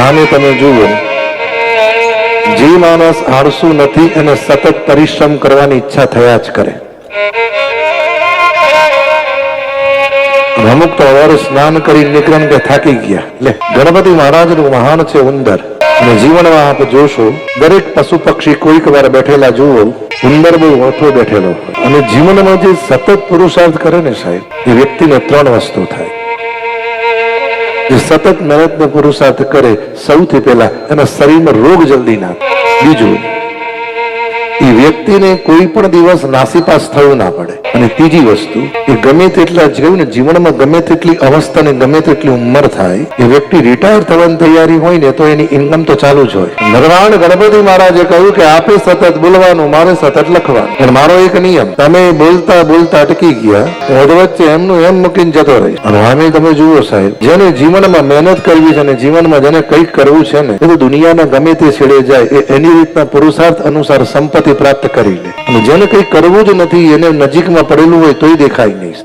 આને તમે જુઓ, જે માણસ આળસુ નથી એને સતત પરિશ્રમ કરવાની ઈચ્છા થયા જ કરે. અમુક તો અવારે સ્નાન કરી નીકળે કે થાકી ગયા. લે, ગણપતિ મહારાજ નું મહાન છે ઉંદર. અને જીવનમાં આપ જોશો દરેક પશુ પક્ષી કોઈક વાર બેઠેલા જુઓ, ઉંદર બહુ ઓછો બેઠેલો. અને જીવનમાં જે સતત પુરુષાર્થ કરે ને સાહેબ, એ વ્યક્તિને 3 વસ્તુ થાય. જે સતત મહેનત ને પુરુષાર્થ કરે, સૌથી પહેલા એના શરીરમાં રોગ જલ્દી ના થાય. બીજું, એ વ્યક્તિને કોઈ પણ દિવસ નાસીપાસ થવું ના પડે. અને ત્રીજી વસ્તુ, એ ગમે તેટલા જેવું ને જીવનમાં ગમે તેટલી અવસ્થા ને ગમે તેટલી ઉંમર થાય, એ વ્યક્તિ રિટાયર થવાની તૈયારી હોય ને તો એની ઇન્કમ તો ચાલુ જ હોય. ભગવાન ગણપતિ મહારાજે કહ્યું કે આપે સતત બોલવાનું, મારે સતત લખવાનું. અને મારો એક નિયમ, તમે બોલતા બોલતા અટકી ગયા, હું વચ્ચે એમનું એમ મૂકીને જતો રહી. અને આમે તમે જુઓ સાહેબ, જેને જીવનમાં મહેનત કરવી છે ને જીવનમાં જેને કંઈક કરવું છે ને, એ તો દુનિયાના ગમે તે છેડે જાય, એ એની રીતના પુરુષાર્થ અનુસાર સંપત્તિ પ્રાપ્ત કરી લે. અને જેને કંઈ કરવું જ નથી, એને નજીકમાં પડેલું હોય તોય દેખાય નહીં.